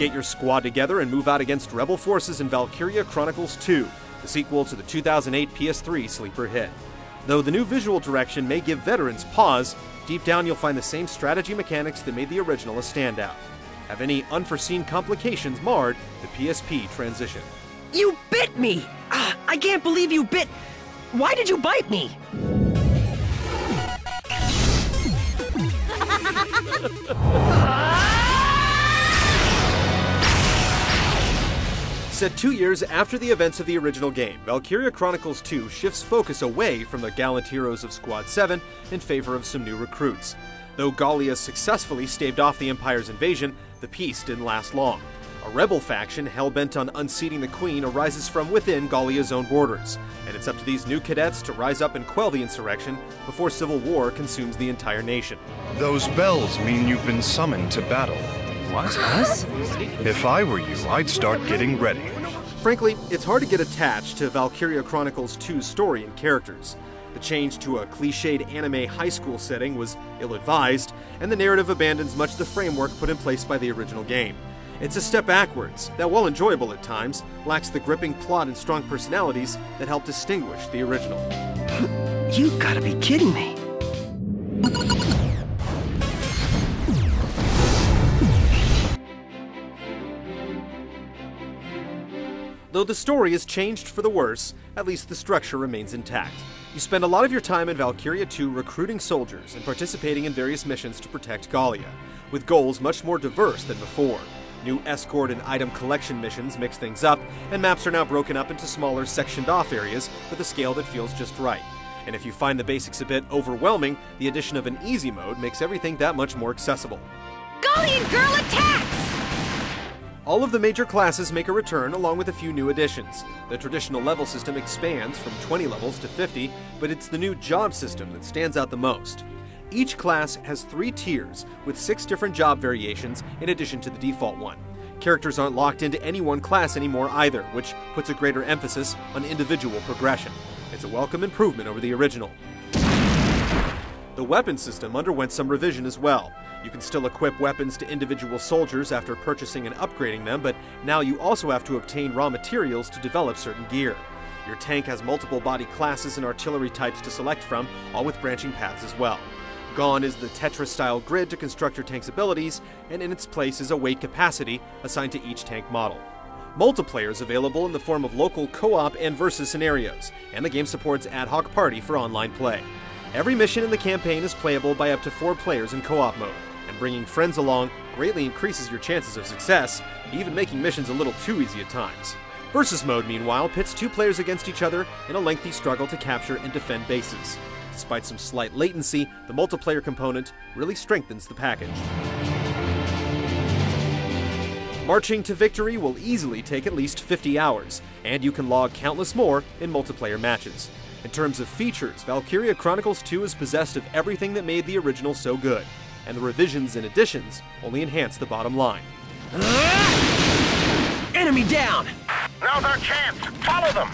Get your squad together and move out against rebel forces in Valkyria Chronicles 2, the sequel to the 2008 PS3 sleeper hit. Though the new visual direction may give veterans pause, deep down you'll find the same strategy mechanics that made the original a standout. Have any unforeseen complications marred the PSP transition? You bit me! I can't believe you bit... Why did you bite me? Set 2 years after the events of the original game, Valkyria Chronicles 2 shifts focus away from the gallant heroes of Squad 7 in favor of some new recruits. Though Gallia successfully staved off the Empire's invasion, the peace didn't last long. A rebel faction hell-bent on unseating the Queen arises from within Gallia's own borders, and it's up to these new cadets to rise up and quell the insurrection before civil war consumes the entire nation. Those bells mean you've been summoned to battle. What? Us? If I were you, I'd start getting ready. Frankly, it's hard to get attached to Valkyria Chronicles 2's story and characters. The change to a cliched anime high school setting was ill-advised, and the narrative abandons much of the framework put in place by the original game. It's a step backwards that, while enjoyable at times, lacks the gripping plot and strong personalities that help distinguish the original. You gotta be kidding me. Though the story has changed for the worse, at least the structure remains intact. You spend a lot of your time in Valkyria 2 recruiting soldiers and participating in various missions to protect Gallia, with goals much more diverse than before. New escort and item collection missions mix things up, and maps are now broken up into smaller sectioned-off areas with a scale that feels just right. And if you find the basics a bit overwhelming, the addition of an easy mode makes everything that much more accessible. Gallian girl attacks! All of the major classes make a return along with a few new additions. The traditional level system expands from 20 levels to 50, but it's the new job system that stands out the most. Each class has 3 tiers, with 6 different job variations in addition to the default one. Characters aren't locked into any one class anymore either, which puts a greater emphasis on individual progression. It's a welcome improvement over the original. The weapon system underwent some revision as well. You can still equip weapons to individual soldiers after purchasing and upgrading them, but now you also have to obtain raw materials to develop certain gear. Your tank has multiple body classes and artillery types to select from, all with branching paths as well. Gone is the Tetris-style grid to construct your tank's abilities, and in its place is a weight capacity assigned to each tank model. Multiplayer is available in the form of local co-op and versus scenarios, and the game supports ad hoc party for online play. Every mission in the campaign is playable by up to 4 players in co-op mode, and bringing friends along greatly increases your chances of success, even making missions a little too easy at times. Versus mode, meanwhile, pits 2 players against each other in a lengthy struggle to capture and defend bases. Despite some slight latency, the multiplayer component really strengthens the package. Marching to victory will easily take at least 50 hours, and you can log countless more in multiplayer matches. In terms of features, Valkyria Chronicles 2 is possessed of everything that made the original so good, and the revisions and additions only enhance the bottom line. Enemy down! Now's our chance! Follow them!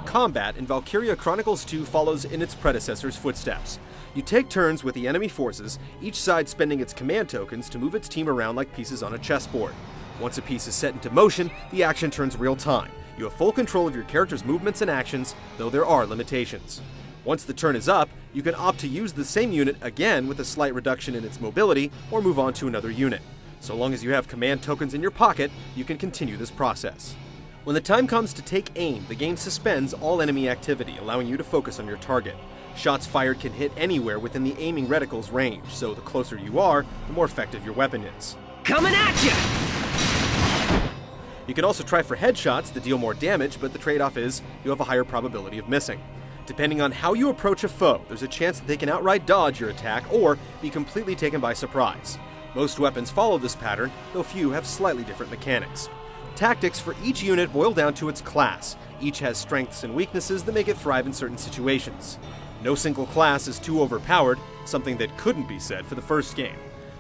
Combat in Valkyria Chronicles 2 follows in its predecessor's footsteps. You take turns with the enemy forces, each side spending its command tokens to move its team around like pieces on a chessboard. Once a piece is set into motion, the action turns real time. You have full control of your character's movements and actions, though there are limitations. Once the turn is up, you can opt to use the same unit again with a slight reduction in its mobility, or move on to another unit. So long as you have command tokens in your pocket, you can continue this process. When the time comes to take aim, the game suspends all enemy activity, allowing you to focus on your target. Shots fired can hit anywhere within the aiming reticle's range, so the closer you are, the more effective your weapon is. Coming at you! You can also try for headshots that deal more damage, but the trade-off is you have a higher probability of missing. Depending on how you approach a foe, there's a chance that they can outright dodge your attack or be completely taken by surprise. Most weapons follow this pattern, though few have slightly different mechanics. Tactics for each unit boil down to its class. Each has strengths and weaknesses that make it thrive in certain situations. No single class is too overpowered, something that couldn't be said for the first game.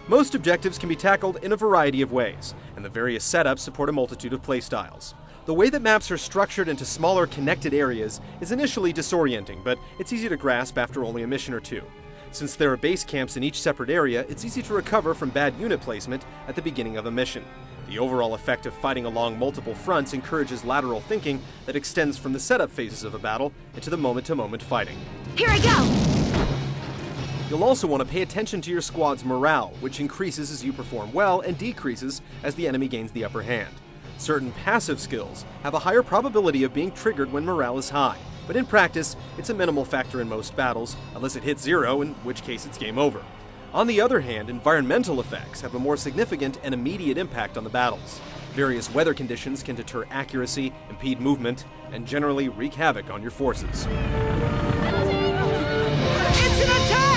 Most objectives can be tackled in a variety of ways, and the various setups support a multitude of playstyles. The way that maps are structured into smaller connected areas is initially disorienting, but it's easy to grasp after only a mission or two. Since there are base camps in each separate area, it's easy to recover from bad unit placement at the beginning of a mission. The overall effect of fighting along multiple fronts encourages lateral thinking that extends from the setup phases of a battle into the moment-to-moment fighting. Here I go! You'll also want to pay attention to your squad's morale, which increases as you perform well and decreases as the enemy gains the upper hand. Certain passive skills have a higher probability of being triggered when morale is high, but in practice, it's a minimal factor in most battles, unless it hits 0, in which case it's game over. On the other hand, environmental effects have a more significant and immediate impact on the battles. Various weather conditions can deter accuracy, impede movement, and generally wreak havoc on your forces. It's an attack!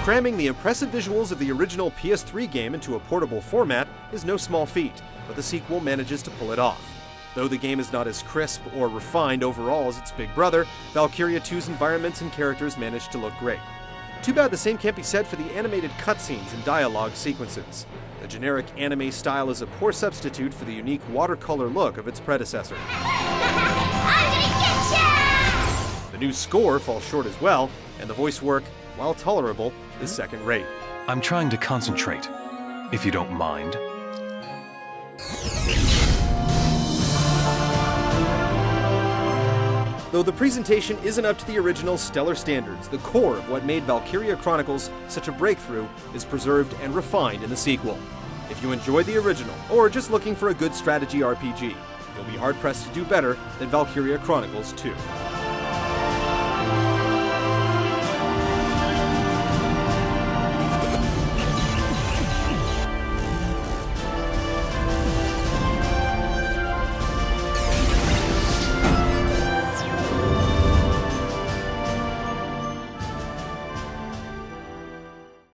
Cramming the impressive visuals of the original PS3 game into a portable format is no small feat, but the sequel manages to pull it off. Though the game is not as crisp or refined overall as its big brother, Valkyria 2's environments and characters manage to look great. Too bad the same can't be said for the animated cutscenes and dialogue sequences. The generic anime style is a poor substitute for the unique watercolor look of its predecessor. I'm gonna get ya! The new score falls short as well, and the voice work, while tolerable, is second-rate. I'm trying to concentrate, if you don't mind. Though the presentation isn't up to the original stellar standards, the core of what made Valkyria Chronicles such a breakthrough is preserved and refined in the sequel. If you enjoyed the original, or are just looking for a good strategy RPG, you'll be hard-pressed to do better than Valkyria Chronicles 2.